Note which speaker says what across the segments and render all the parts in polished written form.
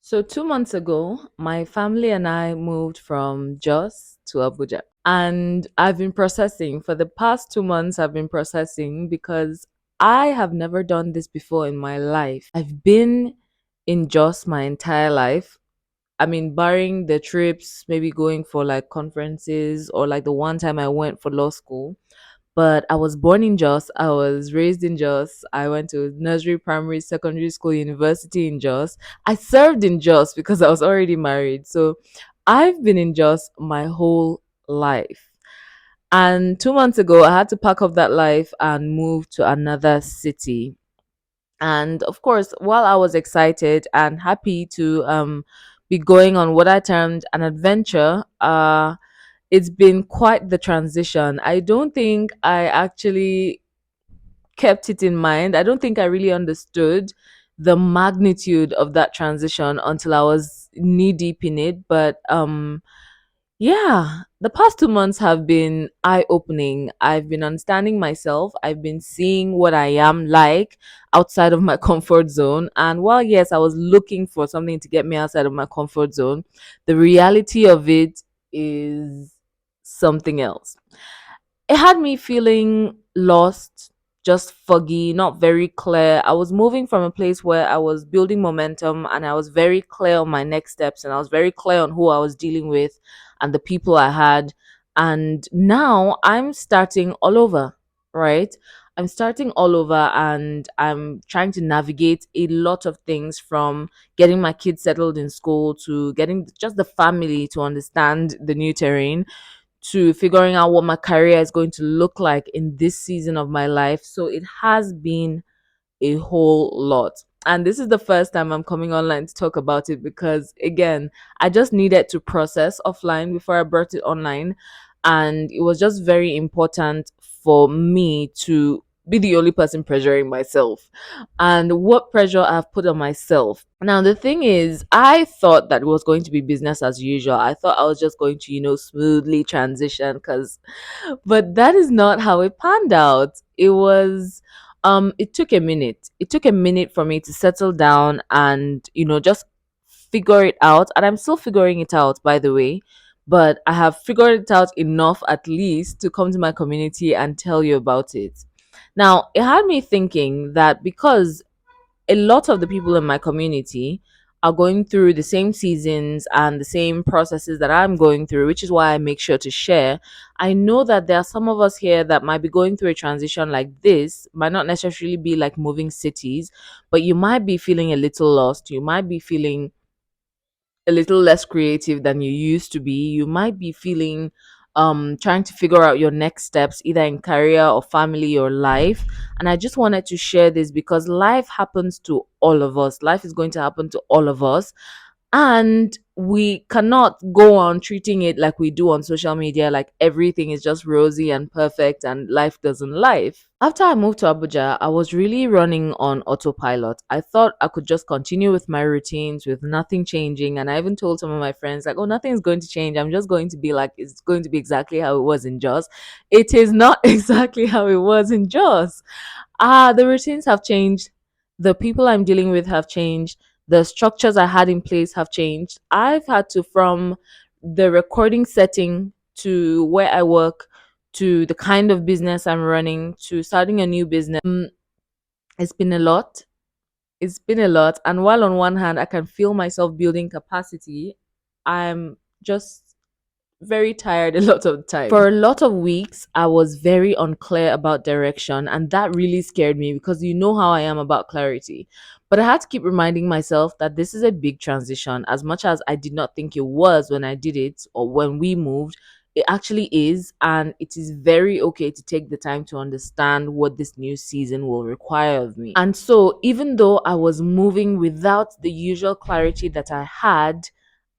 Speaker 1: So 2 months ago, my family and I moved from Jos to Abuja. And I've been processing for the past 2 months. I've been processing because I have never done this before in my life. I've been in Jos my entire life. I mean, barring the trips, maybe going for like conferences or like the one time I went for law school. But I was born in Jos. I was raised in Jos. I went to nursery, primary, secondary school, university in Jos. I served in Jos because I was already married. So I've been in Jos my whole life. And 2 months ago, I had to pack up that life and move to another city. And of course, while I was excited and happy to be going on what I termed an adventure, it's been quite the transition. I don't think I actually kept it in mind. I don't think I really understood the magnitude of that transition until I was knee deep in it. But yeah, the past 2 months have been eye opening. I've been understanding myself. I've been seeing what I am like outside of my comfort zone. And while, yes, I was looking for something to get me outside of my comfort zone, the reality of it is something else. It had me feeling lost, just foggy, not very clear. I was moving from a place where I was building momentum and I was very clear on my next steps and I was very clear on who I was dealing with and the people I had. And now I'm starting all over, right? I'm starting all over and I'm trying to navigate a lot of things from getting my kids settled in school to getting just the family to understand the new terrain to figuring out what my career is going to look like in this season of my life. So it has been a whole lot. And this is the first time I'm coming online to talk about it because, again, I just needed to process offline before I brought it online. And it was just very important for me to be the only person pressuring myself and what pressure I've put on myself. Now, the thing is, I thought that it was going to be business as usual. I thought I was just going to, smoothly transition because but that is not how it panned out. It took a minute. It took a minute for me to settle down and, just figure it out. And I'm still figuring it out, by the way. But I have figured it out enough at least to come to my community and tell you about it. Now, it had me thinking that because a lot of the people in my community are going through the same seasons and the same processes that I'm going through, which is why I make sure to share. I know that there are some of us here that might be going through a transition like this, might not necessarily be like moving cities, but you might be feeling a little lost. You might be feeling a little less creative than you used to be. You might be feeling trying to figure out your next steps either in career or family or life. And I just wanted to share this because life happens to all of us. Life is going to happen to all of us, and we cannot go on treating it like we do on social media, like everything is just rosy and perfect and life doesn't life. After I moved to Abuja, I was really running on autopilot. I thought I could just continue with my routines with nothing changing, and I even told some of my friends like, oh, nothing is going to change. I'm just going to be like, it's going to be exactly how it was in Jos. It is not exactly how it was in Jos. The routines have changed. The people I'm dealing with have changed. The structures I had in place have changed. I've had to, from the recording setting to where I work to the kind of business I'm running to starting a new business. It's been a lot. It's been a lot. And while on one hand, I can feel myself building capacity, I'm just very tired a lot of the time. For a lot of weeks, I was very unclear about direction, and that really scared me because you know how I am about clarity. But I had to keep reminding myself that this is a big transition. As much as I did not think it was when I did it or when we moved, it actually is, and it is very okay to take the time to understand what this new season will require of me. And so, even though I was moving without the usual clarity that I had,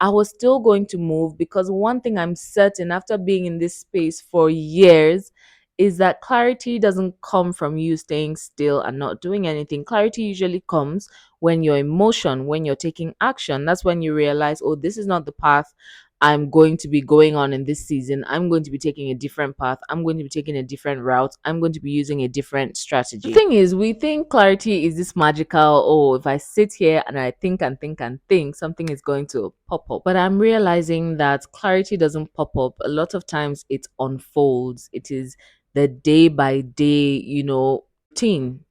Speaker 1: I was still going to move because one thing I'm certain after being in this space for years is that clarity doesn't come from you staying still and not doing anything. Clarity usually comes when you're in motion, when you're taking action. That's when you realize, oh, this is not the path I'm going to be going on in this season. I'm going to be taking a different path. I'm going to be taking a different route. I'm going to be using a different strategy. The thing is, we think clarity is this magical, oh, if I sit here and I think and think and think, something is going to pop up. But I'm realizing that clarity doesn't pop up. A lot of times it unfolds. It is the day by day, routine,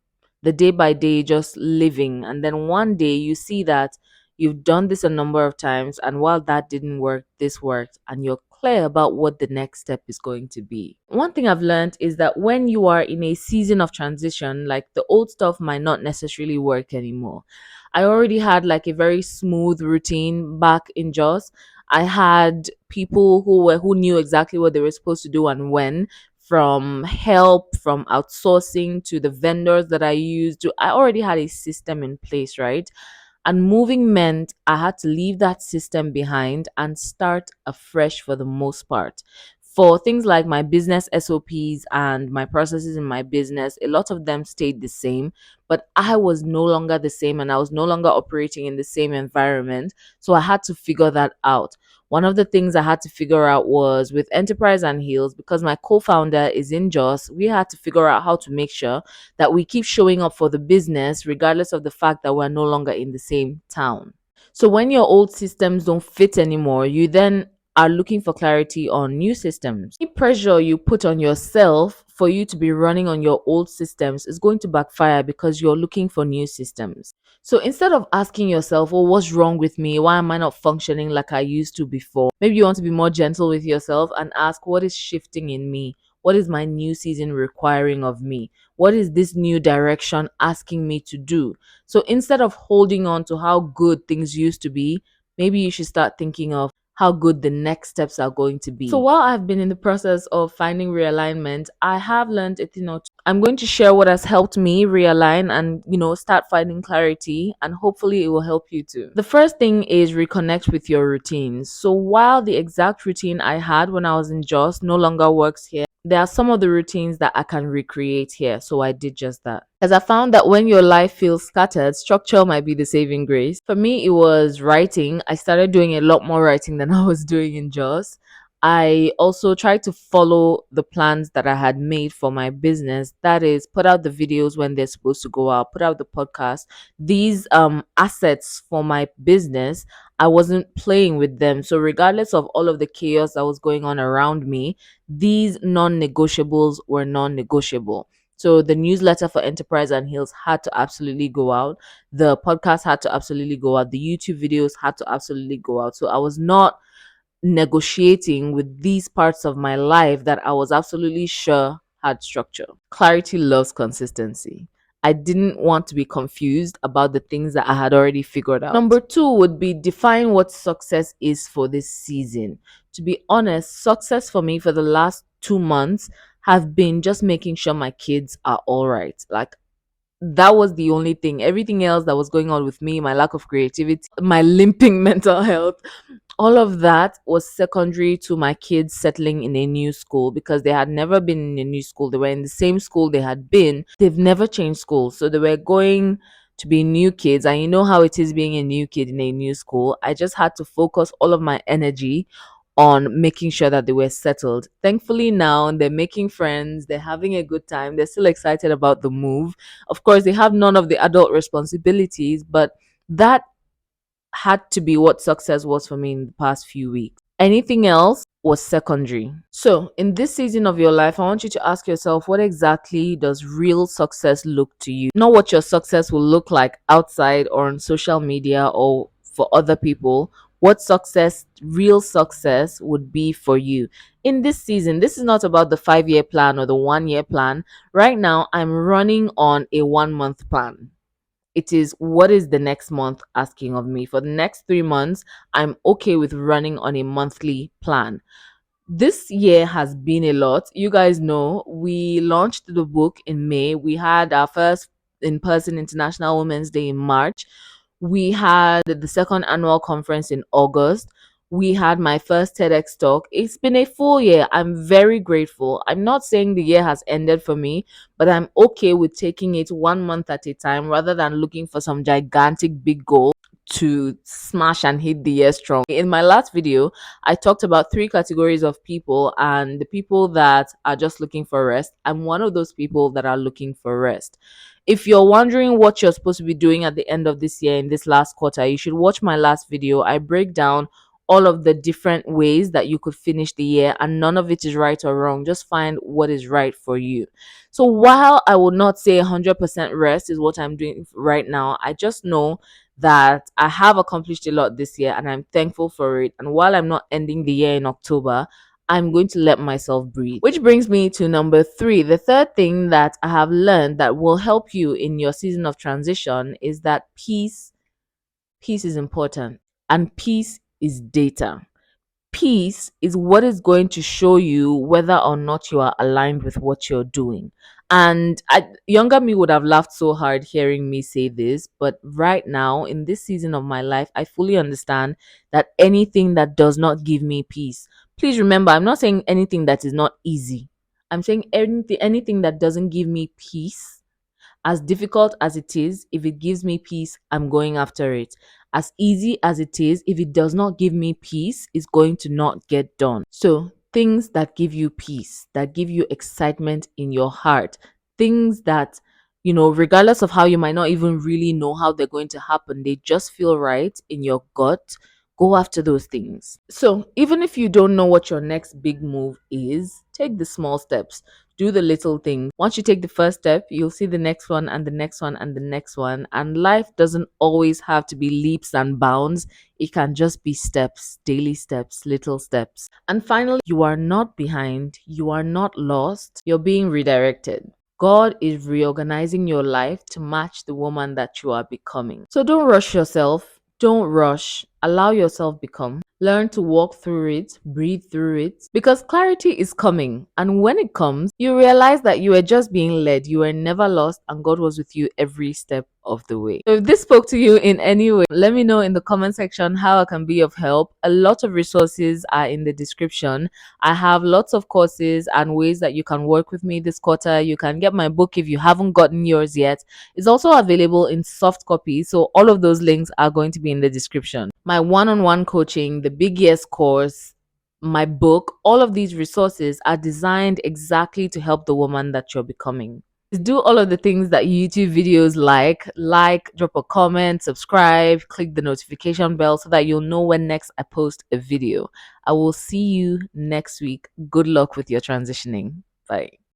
Speaker 1: the day by day just living. And then one day you see that you've done this a number of times, and while that didn't work, this worked, and you're clear about what the next step is going to be. One thing I've learned is that when you are in a season of transition, like the old stuff might not necessarily work anymore. I already had like a very smooth routine back in Jos. I had people who knew exactly what they were supposed to do and when, from help, from outsourcing to the vendors that I used. I already had a system in place, right? And moving meant I had to leave that system behind and start afresh for the most part. For things like my business SOPs and my processes in my business, a lot of them stayed the same, but I was no longer the same and I was no longer operating in the same environment. So I had to figure that out. One of the things I had to figure out was with Enterprise and Heals, because my co founder is in Jos, we had to figure out how to make sure that we keep showing up for the business regardless of the fact that we're no longer in the same town. So when your old systems don't fit anymore, you then are looking for clarity on new systems. The pressure you put on yourself for you to be running on your old systems is going to backfire because you're looking for new systems. So instead of asking yourself, oh, what's wrong with me? Why am I not functioning like I used to before? Maybe you want to be more gentle with yourself and ask, what is shifting in me? What is my new season requiring of me? What is this new direction asking me to do? So instead of holding on to how good things used to be, maybe you should start thinking of how good the next steps are going to be. So while I've been in the process of finding realignment, I have learned a thing or two. I'm going to share what has helped me realign and, start finding clarity, and hopefully it will help you too. The first thing is reconnect with your routines. So while the exact routine I had when I was in Jos no longer works here, there are some of the routines that I can recreate here. So I did just that. As I found that when your life feels scattered, structure might be the saving grace. For me, it was writing. I started doing a lot more writing than I was doing in Jos. I also tried to follow the plans that I had made for my business. That is, put out the videos when they're supposed to go out, put out the podcast. These assets for my business, I wasn't playing with them. So regardless of all of the chaos that was going on around me, these non-negotiables were non-negotiable. So the newsletter for Enterprise and Heals had to absolutely go out. The podcast had to absolutely go out. The YouTube videos had to absolutely go out. So I was not negotiating with these parts of my life that I was absolutely sure had structure. Clarity loves consistency. I didn't want to be confused about the things that I had already figured out. Number two would be define what success is for this season. To be honest, success for me for the last 2 months have been just making sure my kids are all right. Like, that was the only thing. Everything else that was going on with me, my lack of creativity, my limping mental health, all of that was secondary to my kids settling in a new school, because they had never been in a new school. They were in the same school they had been. They've never changed schools. So they were going to be new kids. And you know how it is being a new kid in a new school. I just had to focus all of my energy on making sure that they were settled. Thankfully, now they're making friends, they're having a good time, they're still excited about the move. Of course, they have none of the adult responsibilities, but that had to be what success was for me in the past few weeks. Anything else was secondary. So, in this season of your life, I want you to ask yourself, what exactly does real success look to you? Not what your success will look like outside or on social media or for other people. What success, real success, would be for you in this season. This is not about the 5 year plan or the 1 year plan. Right now, I'm running on a 1 month plan. It is, what is the next month asking of me? For the next 3 months, I'm okay with running on a monthly plan. This year has been a lot. You guys know we launched the book in May. We had our first in person International Women's Day in March. We had the second annual conference in August. We had my first TEDx talk. It's been a full year. I'm very grateful. I'm not saying the year has ended for me, but I'm okay with taking it 1 month at a time rather than looking for some gigantic big goal. to smash and hit the year strong. In my last video, I talked about three categories of people, and the people that are just looking for rest. I'm one of those people that are looking for rest. If you're wondering what you're supposed to be doing at the end of this year in this last quarter, you should watch my last video. I break down all of the different ways that you could finish the year, and none of it is right or wrong. Just find what is right for you. So while I would not say 100% rest is what I'm doing right now, I just know that I have accomplished a lot this year and I'm thankful for it. And while I'm not ending the year in October, I'm going to let myself breathe. Which brings me to number three. The third thing that I have learned that will help you in your season of transition is that peace is important, and peace is data. Peace is what is going to show you whether or not you are aligned with what you're doing. And younger me would have laughed so hard hearing me say this, but right now, in this season of my life, I fully understand that anything that does not give me peace, please remember, I'm not saying anything that is not easy. I'm saying anything that doesn't give me peace, as difficult as it is, if it gives me peace, I'm going after it. As easy as it is, if it does not give me peace, it's going to not get done. So, things that give you peace, that give you excitement in your heart, things that, regardless of how you might not even really know how they're going to happen, they just feel right in your gut. Go after those things. So, even if you don't know what your next big move is, take the small steps, do the little things. Once you take the first step, you'll see the next one and the next one and the next one. And life doesn't always have to be leaps and bounds, it can just be steps, daily steps, little steps. And finally, you are not behind, you are not lost, you're being redirected. God is reorganizing your life to match the woman that you are becoming. So don't rush yourself. Don't rush. Allow yourself become. Learn to walk through it, breathe through it, because clarity is coming. And when it comes, you realize that you were just being led. You were never lost, and God was with you every step of the way. So if this spoke to you in any way, let me know in the comment section how I can be of help. A lot of resources are in the description. I have lots of courses and ways that you can work with me this quarter. You can get my book if you haven't gotten yours yet. It's also available in soft copy. So all of those links are going to be in the description. My one-on-one coaching, the Big Yes course, my book, all of these resources are designed exactly to help the woman that you're becoming. Do all of the things that YouTube videos like, drop a comment, subscribe, click the notification bell so that you'll know when next I post a video. I will see you next week. Good luck with your transitioning. Bye.